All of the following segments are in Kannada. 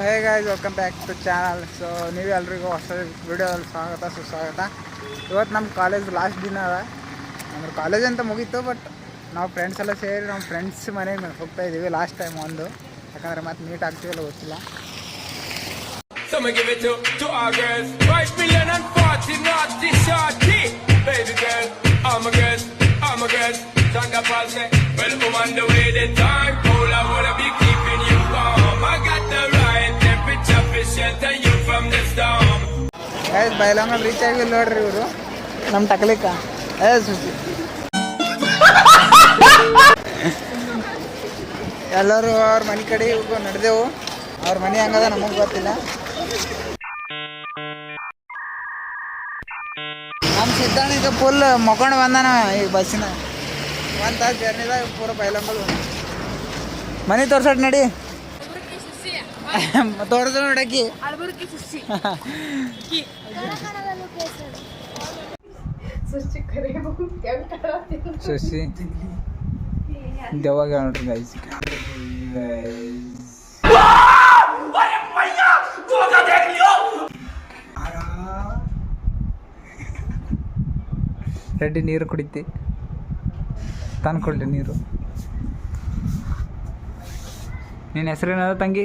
Hey guys, welcome back to channel. So ನೀವೆಲ್ರಿಗೂ ಹೊಸ ವಿಡಿಯೋದಲ್ಲಿ ಸ್ವಾಗತ ಸುಸ್ವಾಗತ. ಇವತ್ತು ನಮ್ಮ ಕಾಲೇಜ್ ಲಾಸ್ಟ್ ದಿನ ಅದ. ಅಂದ್ರೆ ಕಾಲೇಜ್ ಅಂತ ಮುಗೀತು, ಬಟ್ ನಾವು ಫ್ರೆಂಡ್ಸ್ ಎಲ್ಲ ಸೇರಿ ನಮ್ಮ ಫ್ರೆಂಡ್ಸ್ ಮನೆಗೆ ಹೋಗ್ತಾ ಇದ್ದೀವಿ ಲಾಸ್ಟ್ ಟೈಮ್ ಒಂದು. ಯಾಕಂದರೆ ಮತ್ತೆ ಮೀಟ್ ಆಗ್ತೀವಲ್ಲ ಗೊತ್ತಿಲ್ಲ. Some give it to our girls. 5 million and 40 naughty shorty. Baby girl, all my girls, all my girls. Thunder Paul say, well, on the way the time cold, I wanna be keeping you warm. I got the right temperature for shelter you from the storm. Guys, ಬೈಲಂಗಲ್ reach ಆಗಿಲ್ಲ ನೋಡ್ರಿ ಇವರು ನಮ್ಮ ಟಕ್ಲಿಕ್ಕ. ಸುದ್ದಿ ಎಲ್ಲರೂ ಅವ್ರ ಮನೆ ಕಡೆ ನಡೆದೆವು. ಅವ್ರ ಮನೆ ಹಂಗದ ನಮಗೆ ಗೊತ್ತಿಲ್ಲ. ನಮ್ಮ ಸಿದ್ಧಾಂತ ಈಗ ಫುಲ್ ಮಕ್ಕೊಂಡು ಬಂದಾನ ಈಗ ಬಸ್ಸಿನ. ಒಂದು ತಾಸು ಜರ್ನಿದಾಗ ಪೂರ ಬೈಲಂಗಲ್ ಮನೆ ತೋರ್ಸಟ್ ನಡಿ. ತೋರ್ಸ ನೋಡಕ್ಕಿ ಶಶಿ ದೆವ್ವಾಗ ನೋಡ್ರಿ ಗೈಸ್. ರೆಡ್ಡಿ ನೀರು ಕುಡಿತಿ, ತಂದು ಕೊಡ್ಲಿ ನೀರು. ನಿನ್ನ ಹೆಸರೇನದ ತಂಗಿ?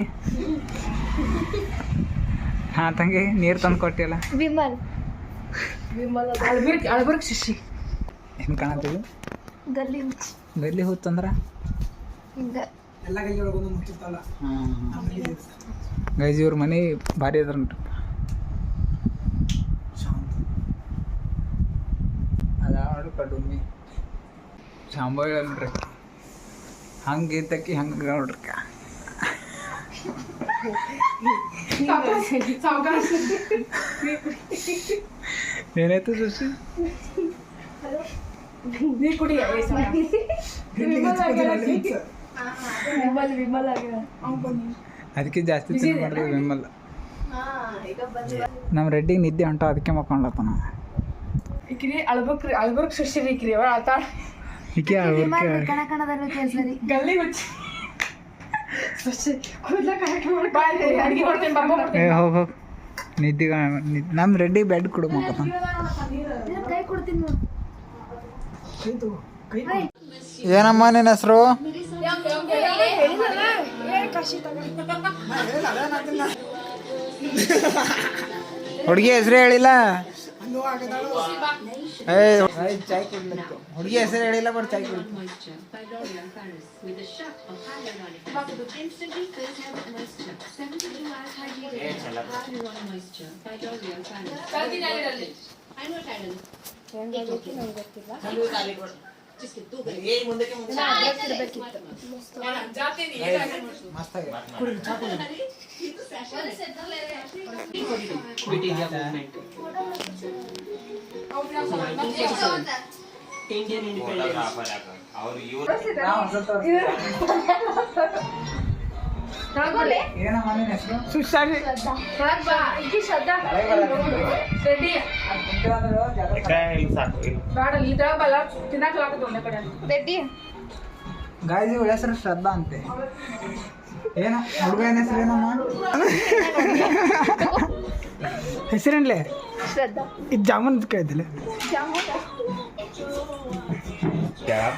ಹಾಂ ತಂಗಿ, ನೀರು ತಂದು ಕೊಟ್ಟಿಯಲ್ಲ. ವಿಮಲ್ ಶಶಿ ಏನು ಕಾಣತ್ತೀವಿ? ಗಲ್ಲಿ ಗಲ್ಲಿ ಹುತ್ತಂದ್ರ ಗೈಜ್ ಇವ್ರ ಮನೆ ಭಾರಿ ಅದ್ರಂಟ. ಅದ ನೋಡು ಕಡುಮಿ ಶಾಂಬ ಹೇಳ್ರಿ, ಹಂಗೆ ತಕ್ಕಿ ಹಂಗೆ ನೋಡ್ರಕ್ಕ. ಏನಾಯ್ತು ಶಶಿ? ಅದಕ್ಕೆ ಜಾಸ್ತಿ ತಿಂದು ಮಾಡಿದ್ರೆ ವಿಮಲ್. ನಮ್ಮ ರೆಡ್ಡಿಗೆ ನಿದ್ದೆ ಹೊಂಟ, ಅದಕ್ಕೆ ಮಕ್ಕೊಂಡತ್ತ ನಾವು. ಅಳ್ಬರ್ಗ್ ಶಶಿ ರೀಕ್ರಿ ಅವ ಆತಾಳ ಈಕೆ ಗಲ್ಲಿ ಹುಚ್ಚಿ ಹೋಗ್ ನಿದ್ದೆ. ನಮ್ಮ ರೆಡ್ಡಿ ಬೆಡ್ ಕೊಡು ಮಕ್ಕ. ಕೈ ಕೊಡ್ತೀನಿ. ಏನಮ್ಮ ನಿನ್ನ ಹೆಸರು? ಹುಡುಗಿ ಹೆಸರು ಹೇಳಿಲ್ಲ. ಚಾಯ್ ಕೊಡ್ಲಿಕ್ಕೆ ಹುಡುಗಿ ಹೆಸರು ಹೇಳಿಲ್ಲ, ಬಟ್ ಚಾಯ್ ಕೊಡ್ಲಿ. ಏನಮ್ಮ ನಿನ್ನ ಹೆಸರು? ಸುಶಾಂತ್ ರೆಡ್ಡಿ. ಗಾಯ್ಸ್ ಇವಳ ಹೆಸರು ಶ್ರದ್ಧಾ ಅಂತೆ. ಏನು ಹುಡುಗ ಏನ ಹೆಸರು? ಏನಮ್ಮ ಹೆಸರೇನ್ಲೆ? ಇದು ಜಾಮೂನ್ ಕೇಳಿದಿಲ್ಲ.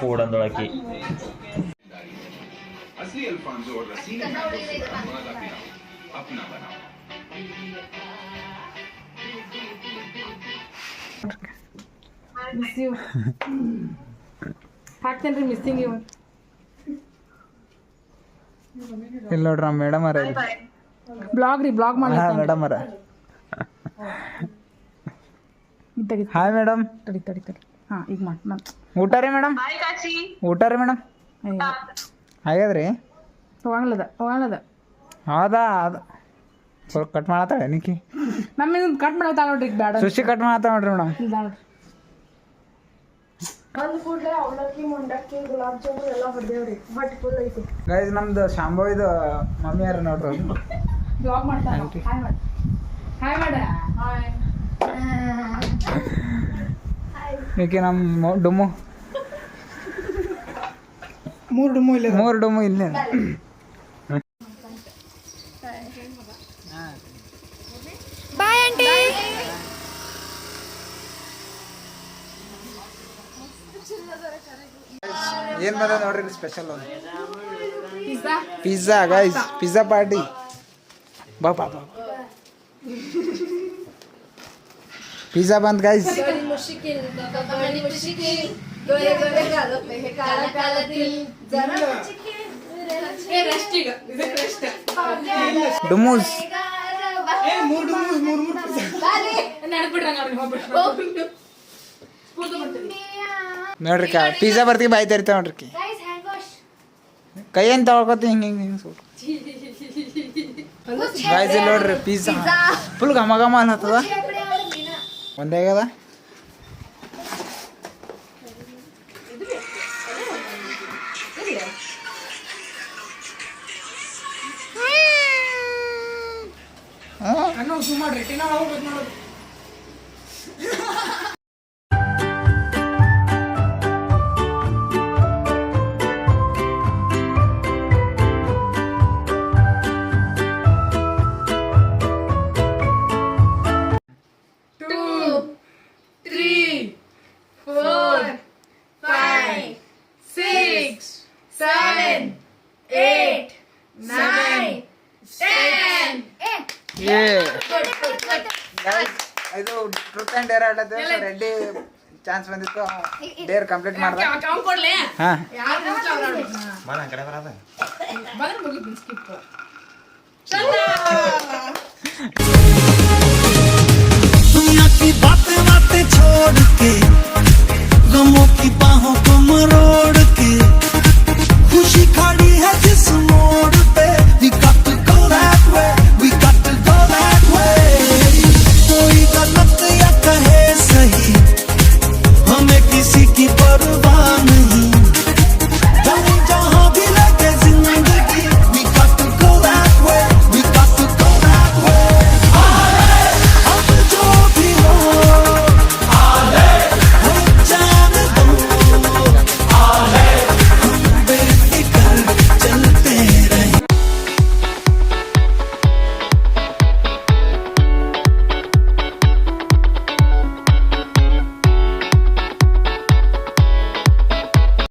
ಕೂಡಂದೊಳಕಿ असली अल्फांसो और रसीले मैंगो से बना मजा पिलाओ, अपना बनाओ. ಮಿಸ್ ಯು ಹಾಕ್ತೇನ್ರಿ ಮಿಸ್ಸಿಂಗ್ ಯು. ಇಲ್ಲ ನೋಡ್ರ ಮೇಡಮ್ ಅರ ಬ್ಲಾಗ್ ರೀ, ಬ್ಲಾಗ್ ಮಾಡಿ ಮೇಡಮ್ ಅರ. Hi madam. ತಡಿ ತಡಿ ತಡಿ. ಹಾಂ ಈಗ ಮಾಡಿ. ಊಟ ರೀ ಮೇಡಮ್? ಊಟ ರೀ ಮೇಡಮ್? ಹಾಗಾದ್ರಿ ಹೋಗಂಗ್ಲದ ಹೌದಾ? ಅದು ಸ್ವಲ್ಪ ಕಟ್ ಮಾಡತ್ತಾಳೆ ನಿಕ್ಕಿ. ನಮ್ಮ ಕಟ್ ಮಾಡತ್ತಾ ನೋಡ್ರಿ. ಈಗ ಬೇಡ ಸುಶಿ ಕಟ್ ಮಾಡತ್ತ ನೋಡ್ರಿ ಮೇಡಮ್. ಇಲ್ಲ ನೋಡ್ರಿ. ಒಂದು ಕೂಡಲೇ ಅವಲಕ್ಕಿ ಮುಂಡಕ್ಕಿ ಗುಲಾಬ್ ಜಾಮೂನ್ ಎಲ್ಲ ಹೊಡೆದೇವ್ರಿ. ಬಟ್ ಫುಲ್ ಐತಿ ಗೈಸ್. ನಮ್ದು ಶಾಂಬೋ ಇದು ಮಮ್ಮಿ ಯಾರು ನೋಡ್ರಿ. ಬ್ಲಾಗ್ ಮಾಡ್ತಾರೆ. ಹಾಯ್ ಮಾಡಿ, ಹಾಯ್ ಮಾಡ. ಹಾಯ್ ಈಕೆ ನಮ್ಮ ಡುಮ್ಮು. 3 ಡುಮ್ಮು ಇಲ್ಲೇ. 3 ಡುಮ್ಮು ಇಲ್ಲೇ. ಹಾಂ ಬಾಯ್ ಆಂಟಿ. ಏನು ಬಂದ ನೋಡ್ರಿ ಸ್ಪೆಷಲ್ ಒಂದು ಪಿಜ್ಜಾ ಗೈಸ್, ಪಿಜ್ಜಾ ಪಾರ್ಟಿ. ಬಾ ಬಾ ಬಾ ಪಿಜ್ಜಾ ಬಂದ್ ಗೈಸ್. ಡುಮೂಸ್ ನೋಡ್ರಿ ಪಿಜ್ಜಾ ಬರ್ತೀವಿ ಬಾಯ್ ತರಿತಾವ ನೋಡ್ರಿ. ಕೈ ಏನು ತಗೊಳ್ಕೊತಿ ಹಿಂಗೆ ಹಿಂಗೆ ಹಿಂಗೆ ಸುಟ್ಟು ಗಾಯ್ಸ್ ಇಲ್ಲಿ ನೋಡ್ರಿ ಪಿಜ್ಜಾ ಫುಲ್ ಘಮ ಘಮ ಅನ್ಹತ್ತದ. ಒಂದೇ ಆಗದ. ಇದು ಟ್ರೂತ್ ಆ್ಯಂಡ್ ಡೇರ್ ಆಡೋದು. ರೆಡ್ಡಿ ಚಾನ್ಸ್ ಬಂದಿತ್ತು, ಡೇರ್ ಕಂಪ್ಲೀಟ್ ಮಾಡ್ದೆ. ಹಾಂ दुनिया की बातें बातें छोड़ के